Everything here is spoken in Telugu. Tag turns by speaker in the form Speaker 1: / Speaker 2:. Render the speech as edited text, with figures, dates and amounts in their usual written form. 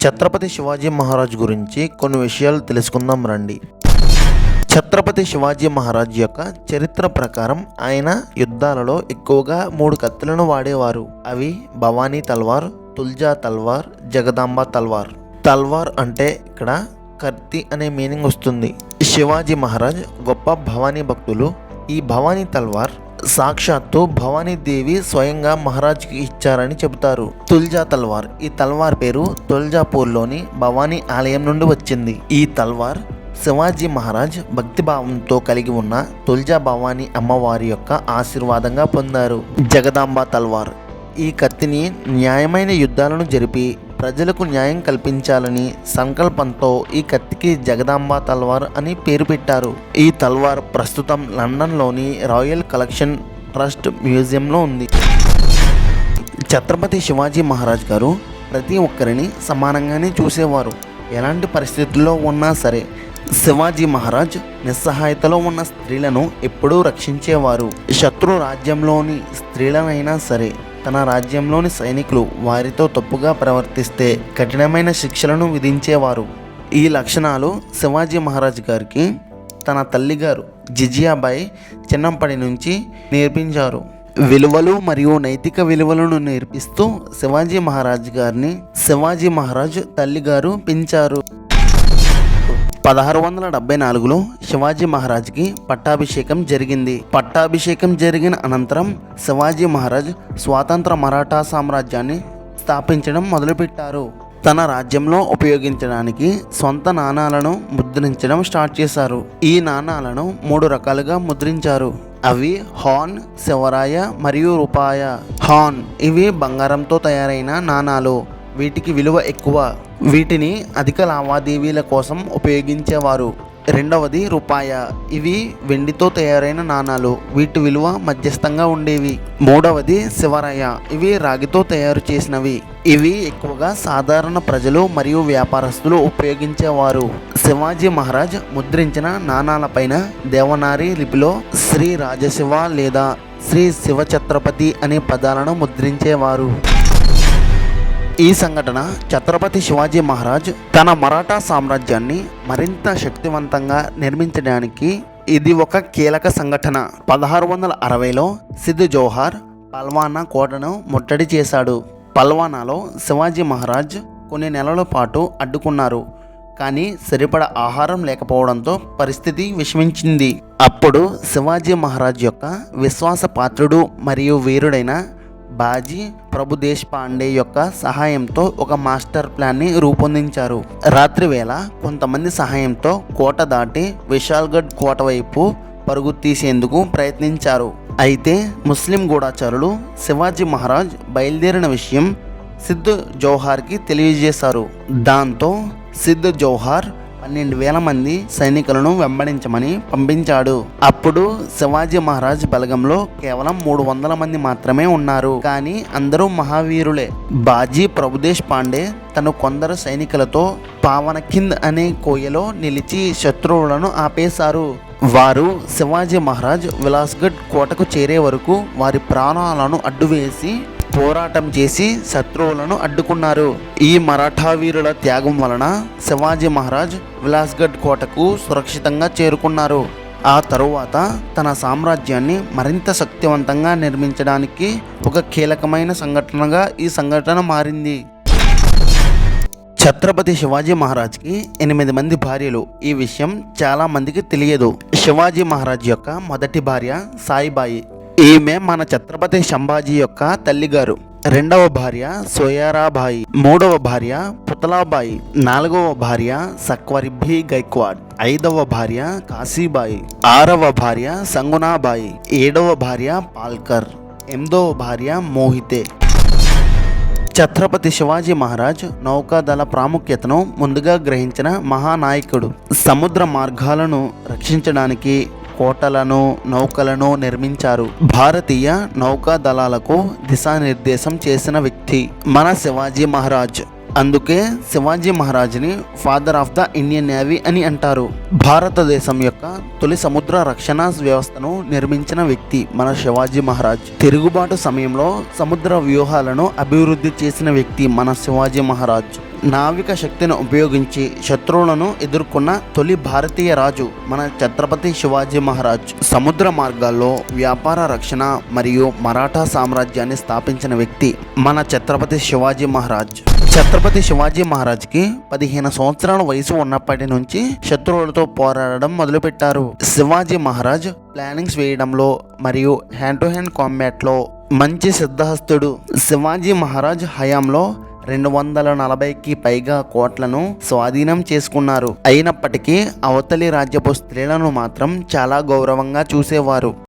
Speaker 1: ఛత్రపతి శివాజీ మహారాజ్ గురించి కొన్ని విషయాలు తెలుసుకుందాం రండి. ఛత్రపతి శివాజీ మహారాజ్ యొక్క చరిత్ర ప్రకారం ఆయన యుద్ధాలలో ఎక్కువగా 3 కత్తులను వాడేవారు. అవి భవానీ తల్వార్, తుల్జా తల్వార్, జగదాంబ తల్వార్. తల్వార్ అంటే ఇక్కడ కత్తి అనే మీనింగ్ వస్తుంది. శివాజీ మహారాజ్ గొప్ప భవానీ భక్తులు. ఈ భవానీ తల్వార్ సాక్షాత్తు భవానీదేవి స్వయంగా మహారాజ్కి ఇచ్చారని చెబుతారు. తుల్జా తల్వార్, ఈ తల్వార్ పేరు తుల్జాపూర్లోని భవానీ ఆలయం నుండి వచ్చింది. ఈ తల్వార్ శివాజీ మహారాజ్ భక్తిభావంతో కలిగి ఉన్న తుల్జా భవానీ అమ్మవారి యొక్క ఆశీర్వాదంగా పొందారు. జగదాంబ తల్వార్, ఈ కత్తిని న్యాయమైన యుద్ధాలను జరిపి ప్రజలకు న్యాయం కల్పించాలని సంకల్పంతో ఈ కత్తికి జగదాంబ తల్వార్ అని పేరు పెట్టారు. ఈ తల్వార్ ప్రస్తుతం లండన్లోని రాయల్ కలెక్షన్ ట్రస్ట్ మ్యూజియంలో ఉంది. ఛత్రపతి శివాజీ మహారాజ్ గారు ప్రతి ఒక్కరిని సమానంగానే చూసేవారు. ఎలాంటి పరిస్థితుల్లో ఉన్నా సరే శివాజీ మహారాజ్ నిస్సహాయతలో ఉన్న స్త్రీలను ఎప్పుడూ రక్షించేవారు. శత్రు రాజ్యంలోని స్త్రీలనైనా సరే తన రాజ్యంలోని సైనికులు వారితో తప్పుగా ప్రవర్తిస్తే కఠినమైన శిక్షలను విధించేవారు. ఈ లక్షణాలు శివాజీ మహారాజ్ గారికి తన తల్లిగారు జిజియాబాయి చిన్నప్పటి నుంచి నేర్పించారు. విలువలు మరియు నైతిక విలువలను నేర్పిస్తూ శివాజీ మహారాజ్ గారిని శివాజీ మహారాజ్ తల్లిగారు పెంచారు. 1674లో శివాజీ మహారాజ్కి పట్టాభిషేకం జరిగింది. పట్టాభిషేకం జరిగిన అనంతరం శివాజీ మహారాజ్ స్వాతంత్ర మరాఠా సామ్రాజ్యాన్ని స్థాపించడం మొదలుపెట్టారు. తన రాజ్యంలో ఉపయోగించడానికి సొంత నాణాలను ముద్రించడం స్టార్ట్ చేశారు. ఈ నాణాలను 3 రకాలుగా ముద్రించారు. అవి హాన్, శివరాయ మరియు రూపాయ. హాన్ ఇవి బంగారంతో తయారైన నాణాలు. వీటికి విలువ ఎక్కువ. వీటిని అధిక లావాదేవీల కోసం ఉపయోగించేవారు. రెండవది రూపాయ. ఇవి వెండితో తయారైన నాణాలు. వీటి విలువ మధ్యస్థంగా ఉండేవి. మూడవది శివరాయ. ఇవి రాగితో తయారు చేసినవి. ఇవి ఎక్కువగా సాధారణ ప్రజలు మరియు వ్యాపారస్తులు ఉపయోగించేవారు. శివాజీ మహారాజ్ ముద్రించిన నాణాలపైన దేవనారి లిపిలో శ్రీ రాజశివ లేదా శ్రీ శివఛత్రపతి అనే పదాలను ముద్రించేవారు. ఈ సంఘటన ఛత్రపతి శివాజీ మహారాజ్ తన మరాఠా సామ్రాజ్యాన్ని మరింత శక్తివంతంగా నిర్మించడానికి ఇది ఒక కీలక సంఘటన. 1660లో సిద్ జౌహార్ పల్వానా కోటను ముట్టడి చేశాడు. పల్వానాలో శివాజీ మహారాజ్ కొన్ని నెలల పాటు అడ్డుకున్నారు. కానీ సరిపడా ఆహారం లేకపోవడంతో పరిస్థితి విషమించింది. అప్పుడు శివాజీ మహారాజ్ యొక్క విశ్వాసపాత్రుడు మరియు వీరుడైన బాజీ ప్రభు దేశపాండే యొక్క సహాయంతో ఒక మాస్టర్ ప్లాన్ని రూపొందించారు. రాత్రి వేళ కొంతమంది సహాయంతో కోట దాటి విశాల్గఢ్ కోట వైపు పరుగు తీసేందుకు ప్రయత్నించారు. అయితే ముస్లిం గూఢచారులు శివాజీ మహారాజ్ బయలుదేరిన విషయం సిద్ జౌహార్కి తెలియజేశారు. దాంతో సిద్ జౌహార్ 12,000 మంది సైనికులను వెంబడించమని పంపించాడు. అప్పుడు శివాజీ మహారాజ్ బలగంలో కేవలం 300 మంది మాత్రమే ఉన్నారు. కానీ అందరూ మహావీరులే. బాజీ ప్రభుదేశ్ పాండే తను కొందరు సైనికులతో పావనఖింద్ అనే కోయలో నిలిచి శత్రువులను ఆపేశారు. వారు శివాజీ మహారాజ్ విలాస్గఢ్ కోటకు చేరే వరకు వారి ప్రాణాలను అడ్డువేసి పోరాటం చేసి శత్రువులను అడ్డుకున్నారు. ఈ మరాఠా వీరుల త్యాగం వలన శివాజీ మహారాజ్ విలాస్గఢ్ కోటకు సురక్షితంగా చేరుకున్నారు. ఆ తరువాత తన సామ్రాజ్యాన్ని మరింత శక్తివంతంగా నిర్మించడానికి ఒక కీలకమైన సంఘటనగా ఈ సంఘటన మారింది. ఛత్రపతి శివాజీ మహారాజ్కి 8 మంది భార్యలు. ఈ విషయం చాలా మందికి తెలియదు. శివాజీ మహారాజ్ యొక్క మొదటి భార్య సాయిబాయి. ఈమె మన ఛత్రపతి సంభాజీ యొక్క తల్లిగారు. రెండవ భార్య సోయారాబాయి. మూడవ భార్య పుతలాబాయి. 4వ భార్య సక్వరిభి గైక్వాడ్. 5వ భార్య కాశీబాయి. 6వ భార్య సంగునాబాయి. 7వ భార్య పాల్కర్. 8వ భార్య మోహితే. ఛత్రపతి శివాజీ మహారాజ్ నౌకాదళ ప్రాముఖ్యతను ముందుగా గ్రహించిన మహానాయకుడు. సముద్ర మార్గాలను రక్షించడానికి కోటలను, నౌకలను నిర్మించారు. భారతీయ నౌకా దళాలకు దిశానిర్దేశం చేసిన వ్యక్తి మన శివాజీ మహారాజ్. అందుకే శివాజీ మహారాజ్ని father of the Indian navy అని అంటారు. భారతదేశం యొక్క తొలి సముద్ర రక్షణ వ్యవస్థను నిర్మించిన వ్యక్తి మన శివాజీ మహారాజ్. తిరుగుబాటు సమయంలో సముద్ర వ్యూహాలను అభివృద్ధి చేసిన వ్యక్తి మన శివాజీ మహారాజ్. నావిక శక్తిని ఉపయోగించి శత్రువులను ఎదుర్కొన్న తొలి భారతీయ రాజు మన ఛత్రపతి శివాజీ మహారాజ్. సముద్ర మార్గాల్లో వ్యాపార రక్షణ మరియు మరాఠా సామ్రాజ్యాన్ని స్థాపించిన వ్యక్తి మన ఛత్రపతి శివాజీ మహారాజ్. ఛత్రపతి శివాజీ మహారాజ్కి 15 సంవత్సరాల వయసు ఉన్నప్పటి నుంచి శత్రువులతో పోరాడడం మొదలుపెట్టారు. శివాజీ మహారాజ్ ప్లానింగ్స్ వేయడంలో మరియు హ్యాండ్ టు హ్యాండ్ కాంబాట్లో మంచి సిద్ధహస్తుడు. శివాజీ మహారాజ్ హయాంలో 240కి పైగా కోట్లను స్వాధీనం చేసుకున్నారు. అయినప్పటికీ అవతలి రాజ్యపు స్త్రీలను మాత్రం చాలా గౌరవంగా చూసేవారు.